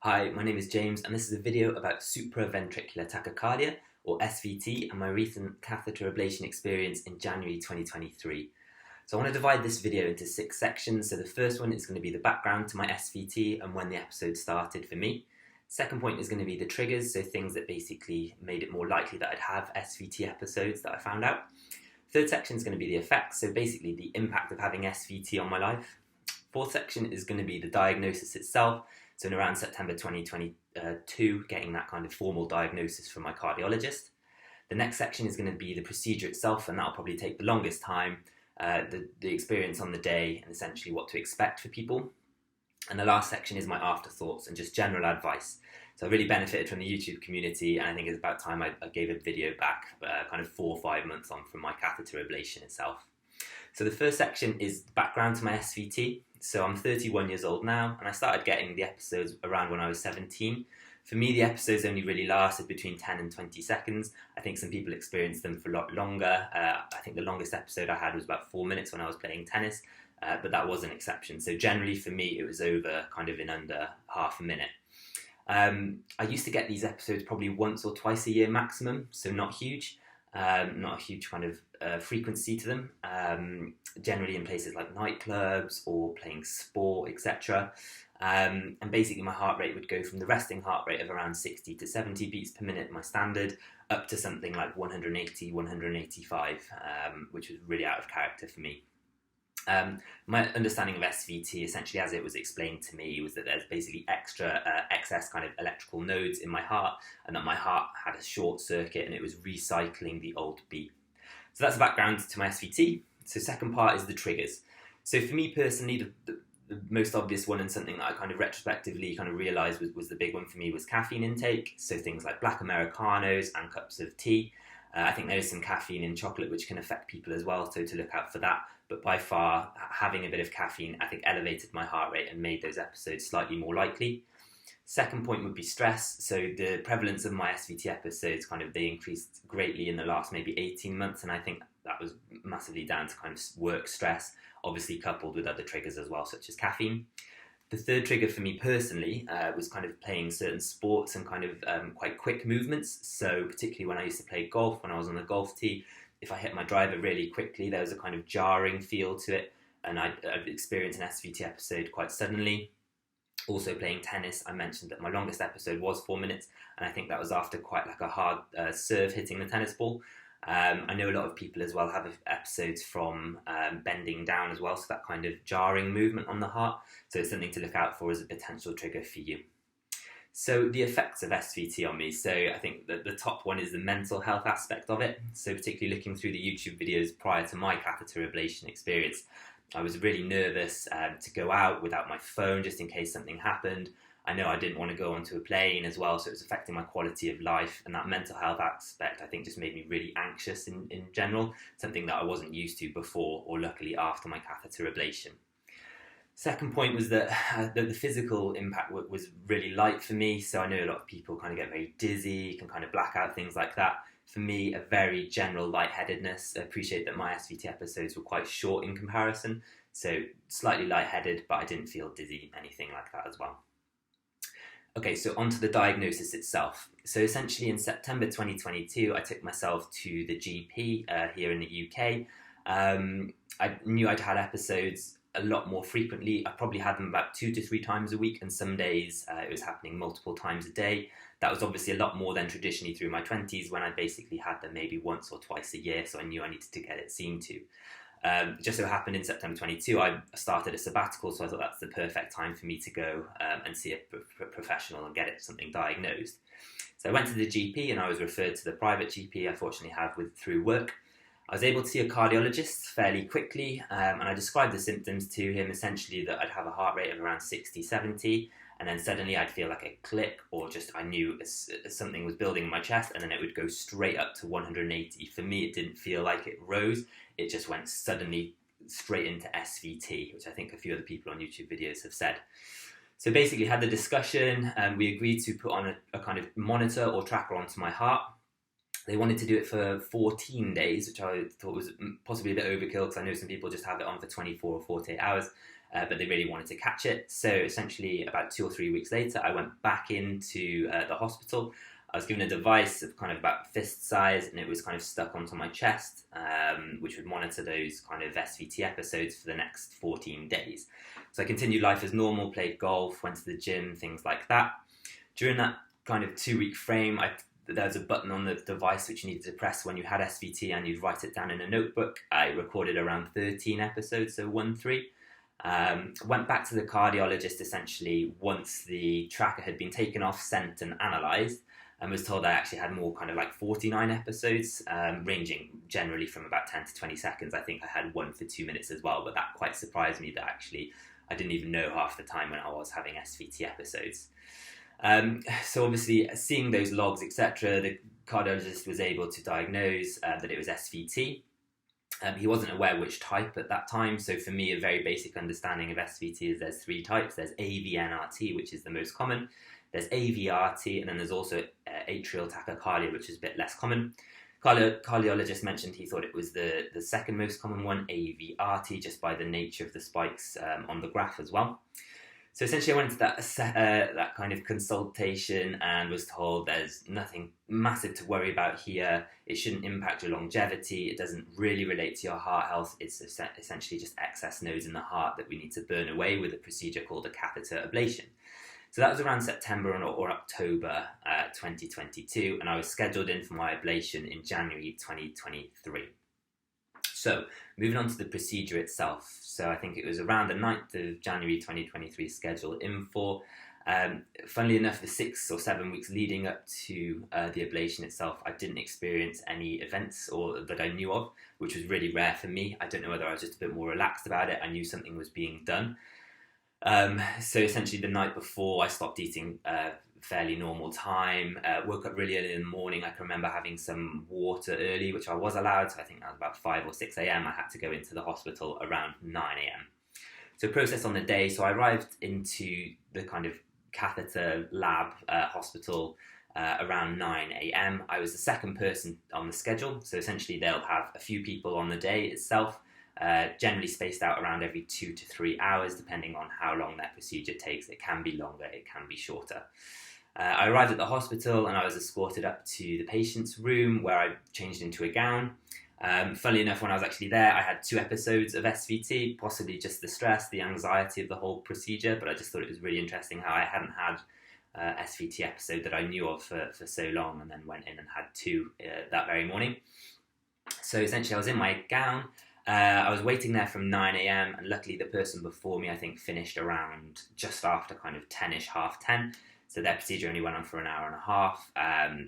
Hi, my name is James and this is a video about Supra Ventricular Tachycardia, or SVT, and my recent Catheter Ablation Experience in January 2023. So I want to divide this video into 6 sections. So the first one is going to be the background to my SVT and when the episode started for me. Second point is going to be the triggers, so things that basically made it more likely that I'd have SVT episodes that I found out. Third section is going to be the effects, so basically the impact of having SVT on my life. Fourth section is going to be the diagnosis itself. So in around September 2022, getting that kind of formal diagnosis from my cardiologist. The next section is going to be the procedure itself, and that'll probably take the longest time, the experience on the day, and essentially what to expect for people. And the last section is my afterthoughts and just general advice. So I really benefited from the YouTube community, and I think it's about time I gave a video back kind of 4 or 5 months on from my catheter ablation itself. So the first section is background to my SVT. So I'm 31 years old now, and I started getting the episodes around when I was 17. For me, the episodes only really lasted between 10 and 20 seconds. I think some people experienced them for a lot longer. I think the longest episode I had was about 4 minutes when I was playing tennis, but that was an exception. So generally for me, it was over kind of in under half a minute. I used to get these episodes probably once or twice a year maximum, so not huge. Not a huge kind of frequency to them, generally in places like nightclubs or playing sport, etc. And basically my heart rate would go from the resting heart rate of around 60 to 70 beats per minute, my standard, up to something like 180, 185, which was really out of character for me. My understanding of SVT, essentially as it was explained to me, was that there's basically excess kind of electrical nodes in my heart, and that my heart had a short circuit and it was recycling the old beat. So that's the background to my SVT. So second part is the triggers. So for me personally, the most obvious one, and something that I kind of retrospectively kind of realised was the big one for me, was caffeine intake. So things like black Americanos and cups of tea. I think there is some caffeine in chocolate which can affect people as well, so to look out for that. But by far, having a bit of caffeine, I think, elevated my heart rate and made those episodes slightly more likely. Second point would be stress. So the prevalence of my SVT episodes, they increased greatly in the last maybe 18 months. And I think that was massively down to kind of work stress, obviously coupled with other triggers as well, such as caffeine. The third trigger for me personally was kind of playing certain sports and kind of quite quick movements. So particularly when I used to play golf, when I was on the golf tee, if I hit my driver really quickly, there was a kind of jarring feel to it, and I'd experienced an SVT episode quite suddenly. Also playing tennis, I mentioned that my longest episode was 4 minutes, and I think that was after quite like a hard serve hitting the tennis ball. I know a lot of people as well have episodes from bending down as well, so that kind of jarring movement on the heart. So it's something to look out for as a potential trigger for you. So the effects of SVT on me. So I think that the top one is the mental health aspect of it. So particularly looking through the YouTube videos prior to my catheter ablation experience, I was really nervous to go out without my phone just in case something happened. I know I didn't want to go onto a plane as well, so it was affecting my quality of life, and that mental health aspect I think just made me really anxious in general, something that I wasn't used to before or luckily after my catheter ablation. Second point was that the physical impact was really light for me, so I know a lot of people kind of get very dizzy, can kind of black out, things like that. For me, a very general lightheadedness. I appreciate that my SVT episodes were quite short in comparison, so slightly lightheaded, but I didn't feel dizzy, anything like that as well. Okay, so onto the diagnosis itself. So essentially in September 2022, I took myself to the GP here in the UK. I knew I'd had episodes a lot more frequently. I probably had them about 2 to 3 times a week, and some days it was happening multiple times a day. That was obviously a lot more than traditionally through my 20s, when I basically had them maybe once or twice a year, so I knew I needed to get it seen to. Just so happened in September 22, I started a sabbatical, so I thought that's the perfect time for me to go and see a professional and get something diagnosed. So I went to the GP and I was referred to the private GP I fortunately have through work. I was able to see a cardiologist fairly quickly, and I described the symptoms to him, essentially that I'd have a heart rate of around 60, 70, and then suddenly I'd feel like a click, or just I knew something was building in my chest, and then it would go straight up to 180. For me, it didn't feel like it rose, it just went suddenly straight into SVT, which I think a few other people on YouTube videos have said. So basically had the discussion, and we agreed to put on a kind of monitor or tracker onto my heart. They wanted to do it for 14 days, which I thought was possibly a bit overkill, because I know some people just have it on for 24 or 48 hours. but they really wanted to catch it. So essentially about 2 or 3 weeks later, I went back into the hospital. I was given a device of kind of about fist size, and it was kind of stuck onto my chest, which would monitor those kind of SVT episodes for the next 14 days. So I continued life as normal, played golf, went to the gym, things like that. During that kind of 2-week frame, there was a button on the device which you needed to press when you had SVT, and you'd write it down in a notebook. I recorded around 13 episodes, so 1-3. Went back to the cardiologist essentially once the tracker had been taken off, sent and analysed, and was told I actually had more kind of like 49 episodes, ranging generally from about 10 to 20 seconds. I think I had one for 2 minutes as well, but that quite surprised me that actually I didn't even know half the time when I was having SVT episodes. So obviously seeing those logs, etc., the cardiologist was able to diagnose that it was SVT. He wasn't aware which type at that time, so for me a very basic understanding of SVT is there's 3 types. There's AVNRT, which is the most common. There's AVRT, and then there's also atrial tachycardia, which is a bit less common. Cardiologist mentioned he thought it was the second most common one, AVRT, just by the nature of the spikes on the graph as well. So essentially I went to that kind of consultation and was told there's nothing massive to worry about here. It shouldn't impact your longevity. It doesn't really relate to your heart health. It's essentially just excess nodes in the heart that we need to burn away with a procedure called a catheter ablation. So that was around September or October 2022, and I was scheduled in for my ablation in January 2023. So moving on to the procedure itself. So I think it was around the 9th of January 2023 scheduled in for. Funnily enough, the 6 or 7 weeks leading up to the ablation itself, I didn't experience any events or that I knew of, which was really rare for me. I don't know whether I was just a bit more relaxed about it. I knew something was being done. So essentially the night before I stopped eating fairly normal time, woke up really early in the morning. I can remember having some water early, which I was allowed. So I think that was about 5 or 6 a.m. I had to go into the hospital around 9 a.m. So process on the day. So I arrived into the kind of catheter lab hospital around 9 a.m. I was the second person on the schedule. So essentially they'll have a few people on the day itself, generally spaced out around every 2 to 3 hours, depending on how long their procedure takes. It can be longer, it can be shorter. I arrived at the hospital and I was escorted up to the patient's room where I changed into a gown. Funnily enough, when I was actually there, I had 2 episodes of SVT, possibly just the stress, the anxiety of the whole procedure, but I just thought it was really interesting how I hadn't had SVT episode that I knew of for so long, and then went in and had 2 that very morning. So essentially I was in my gown. I was waiting there from 9 a.m. and luckily the person before me, I think, finished around just after kind of 10ish, half 10. So their procedure only went on for an hour and a half.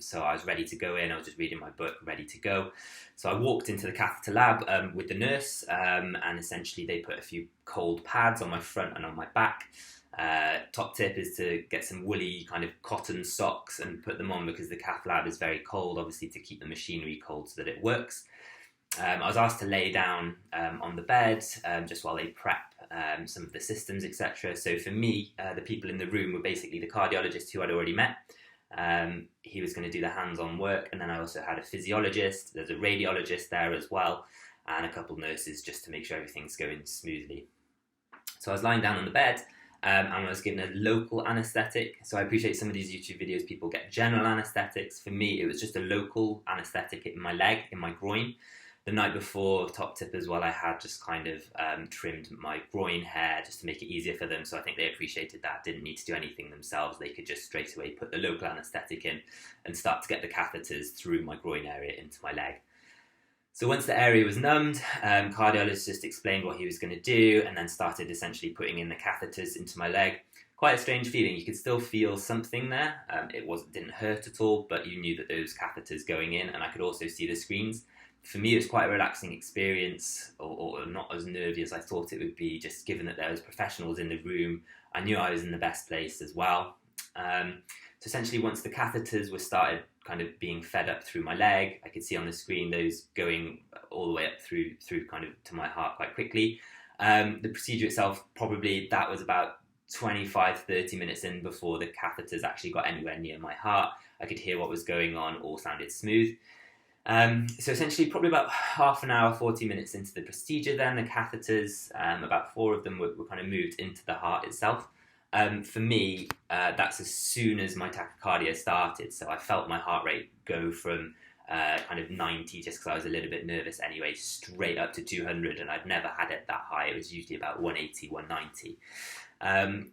So I was ready to go in. I was just reading my book, ready to go. So I walked into the catheter lab with the nurse, and essentially they put a few cold pads on my front and on my back. Top tip is to get some woolly kind of cotton socks and put them on, because the cath lab is very cold, obviously, to keep the machinery cold so that it works. I was asked to lay down on the bed just while they prep some of the systems, etc. So for me, the people in the room were basically the cardiologist who I'd already met. He was going to do the hands-on work, and then I also had a physiologist, there's a radiologist there as well, and a couple nurses just to make sure everything's going smoothly. So I was lying down on the bed, and I was given a local anaesthetic. So I appreciate some of these YouTube videos, people get general anaesthetics. For me, it was just a local anaesthetic in my leg, in my groin. The night before, top tip as well, I had just kind of trimmed my groin hair just to make it easier for them. So I think they appreciated that, didn't need to do anything themselves. They could just straight away put the local anaesthetic in and start to get the catheters through my groin area into my leg. So once the area was numbed, cardiologist just explained what he was going to do and then started essentially putting in the catheters into my leg. Quite a strange feeling. You could still feel something there. It didn't hurt at all, but you knew that those catheters going in, and I could also see the screens. For me, it was quite a relaxing experience, or not as nervy as I thought it would be, just given that there was professionals in the room. I knew I was in the best place as well. So essentially, once the catheters were started kind of being fed up through my leg, I could see on the screen those going all the way up through kind of to my heart quite quickly. The procedure itself, probably that was about 25-30 minutes in before the catheters actually got anywhere near my heart. I could hear what was going on, all sounded smooth. So essentially probably about half an hour, 40 minutes into the procedure then, the catheters, about 4 of them were kind of moved into the heart itself. For me, that's as soon as my tachycardia started, so I felt my heart rate go from kind of 90, just because I was a little bit nervous anyway, straight up to 200, and I'd never had it that high. It was usually about 180, 190.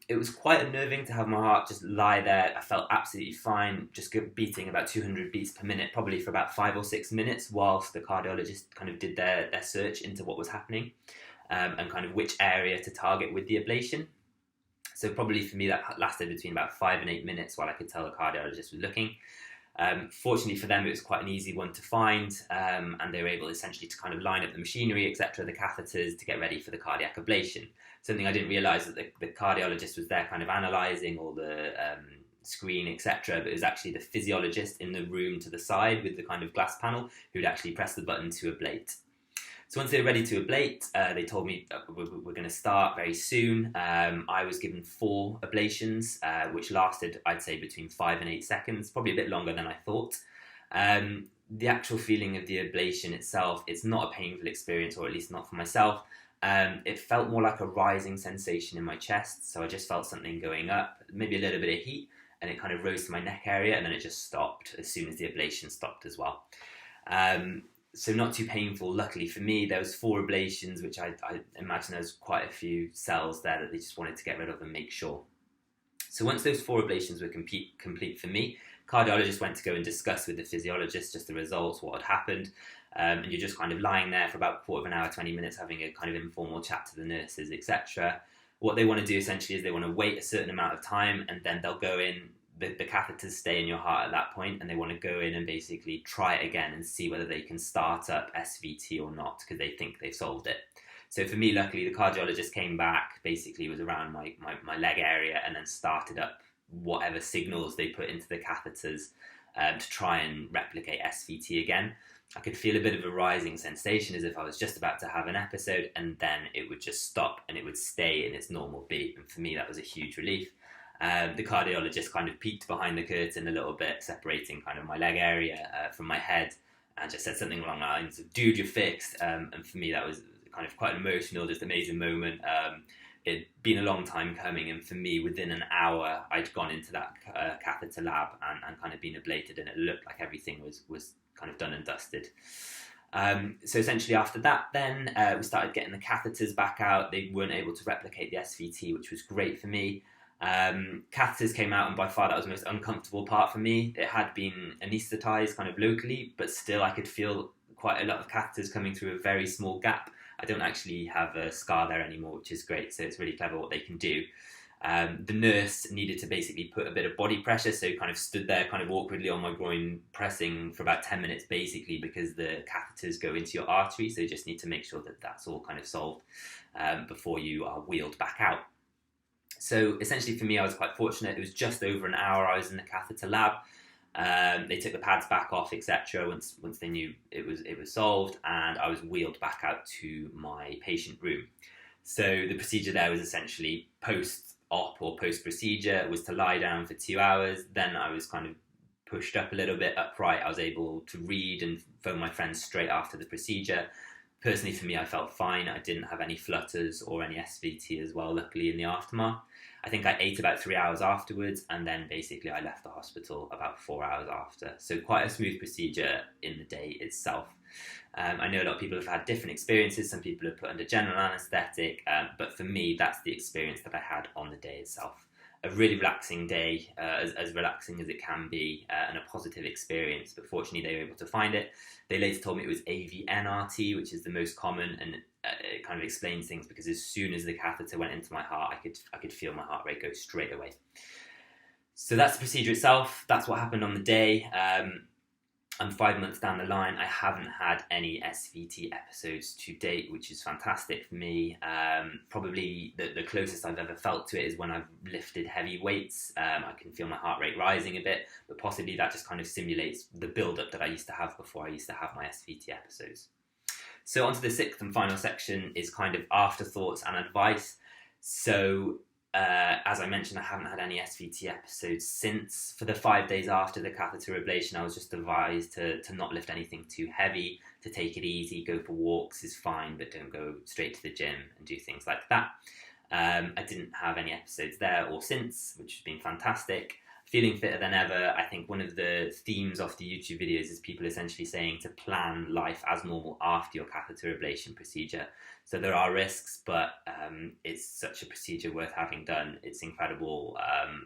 It was quite unnerving to have my heart just lie there. I felt absolutely fine, just beating about 200 beats per minute, probably for about 5 or 6 minutes, whilst the cardiologist kind of did their search into what was happening, and kind of which area to target with the ablation. So probably for me that lasted between about 5 and 8 minutes while I could tell the cardiologist was looking. Fortunately for them, it was quite an easy one to find, and they were able essentially to kind of line up the machinery, etc., the catheters, to get ready for the cardiac ablation. Something I didn't realise, that the cardiologist was there kind of analysing all the screen, etc., but it was actually the physiologist in the room to the side with the kind of glass panel who'd actually press the button to ablate. So once they were ready to ablate, they told me we're going to start very soon. I was given 4 ablations, which lasted, I'd say, between 5 and 8 seconds, probably a bit longer than I thought. The actual feeling of the ablation itself, it's not a painful experience, or at least not for myself. It felt more like a rising sensation in my chest, so I just felt something going up, maybe a little bit of heat, and it kind of rose to my neck area, and then it just stopped as soon as the ablation stopped as well. So not too painful, luckily for me. There was 4 ablations, which I imagine there's quite a few cells there that they just wanted to get rid of and make sure. So once those 4 ablations were complete for me, cardiologist went to go and discuss with the physiologist just the results, what had happened, and you're just kind of lying there for about a quarter of an hour, 20 minutes, having a kind of informal chat to the nurses, etc. What they want to do essentially is they want to wait a certain amount of time, and then they'll go in. The catheters stay in your heart at that point, and they want to go in and basically try it again and see whether they can start up SVT or not, because they think they've solved it. So for me, luckily, the cardiologist came back, basically was around my leg area, and then started up whatever signals they put into the catheters to try and replicate SVT again. I could feel a bit of a rising sensation, as if I was just about to have an episode, and then it would just stop and it would stay in its normal beat. And for me, that was a huge relief. The cardiologist kind of peeked behind the curtain a little bit, separating kind of my leg area from my head, and just said something along the lines of, "Dude, you're fixed." And for me, that was kind of quite an emotional, just amazing moment. It'd been a long time coming, and for me, within an hour, I'd gone into that catheter lab and kind of been ablated, and it looked like everything was kind of done and dusted. So essentially after that then, we started getting the catheters back out. They weren't able to replicate the SVT, which was great for me. Catheters came out, and by far that was the most uncomfortable part for me. It had been anaesthetised kind of locally, but still I could feel quite a lot of catheters coming through a very small gap. I don't actually have a scar there anymore, which is great, so it's really clever what they can do. The nurse needed to basically put a bit of body pressure, so kind of stood there kind of awkwardly on my groin, pressing for about 10 minutes basically, because the catheters go into your artery, so you just need to make sure that that's all kind of solved before you are wheeled back out. So essentially for me, I was quite fortunate. It was just over an hour I was in the catheter lab. They took the pads back off, etc. Once they knew it was solved, and I was wheeled back out to my patient room. So the procedure there was essentially post-op or post-procedure, was to lie down for 2 hours. Then I was kind of pushed up a little bit upright. I was able to read and phone my friends straight after the procedure. Personally, for me, I felt fine. I didn't have any flutters or any SVT as well, luckily, in the aftermath. I think I ate about 3 hours afterwards, and then basically I left the hospital about 4 hours after. So quite a smooth procedure in the day itself. I know a lot of people have had different experiences. Some people have put under general anaesthetic, but for me, that's the experience that I had on the day itself. A really relaxing day, as relaxing as it can be, and a positive experience, but fortunately they were able to find it. They later told me it was AVNRT, which is the most common, and it kind of explains things, because as soon as the catheter went into my heart, I could feel my heart rate go straight away. So that's the procedure itself. That's what happened on the day. I'm 5 months down the line. I haven't had any SVT episodes to date, which is fantastic for me. Probably the closest I've ever felt to it is when I've lifted heavy weights. I can feel my heart rate rising a bit, but possibly that just kind of simulates the build-up that I used to have before I used to have my SVT episodes. So onto the 6th and final section is kind of afterthoughts and advice. So As I mentioned, I haven't had any SVT episodes since. For the 5 days after the catheter ablation, I was just advised to not lift anything too heavy, to take it easy, go for walks is fine, but don't go straight to the gym and do things like that. I didn't have any episodes there or since, which has been fantastic. Feeling fitter than ever. I think one of the themes of the YouTube videos is people essentially saying to plan life as normal after your catheter ablation procedure. So there are risks, but it's such a procedure worth having done. It's incredible,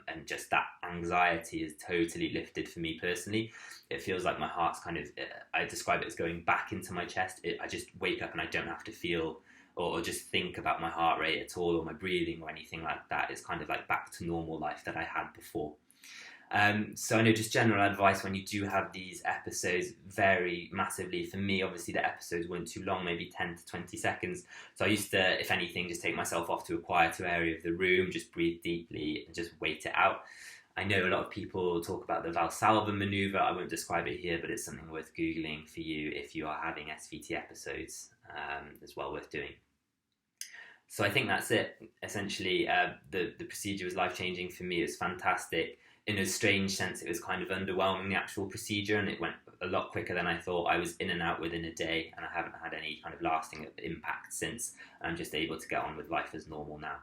and just that anxiety is totally lifted for me personally. It feels like my heart's kind of, I describe it as going back into my chest. I just wake up and I don't have to feel or just think about my heart rate at all, or my breathing or anything like that. It's kind of like back to normal life that I had before. So I know just general advice when you do have these episodes vary massively. For me, obviously the episodes weren't too long, maybe 10 to 20 seconds. So I used to, if anything, just take myself off to a quieter area of the room, just breathe deeply and just wait it out. I know a lot of people talk about the Valsalva maneuver. I won't describe it here, but it's something worth Googling for you if you are having SVT episodes, as well worth doing. So I think that's it. Essentially, the procedure was life-changing for me. It was fantastic. In a strange sense, it was kind of underwhelming, the actual procedure, and it went a lot quicker than I thought. I was in and out within a day, and I haven't had any kind of lasting impact since. I'm just able to get on with life as normal now.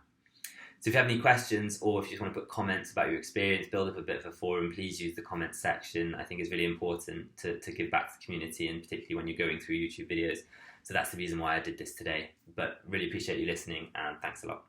So if you have any questions, or if you just want to put comments about your experience, build up a bit of a forum, please use the comments section. I think it's really important to give back to the community, and particularly when you're going through YouTube videos. So that's the reason why I did this today. But really appreciate you listening, and thanks a lot.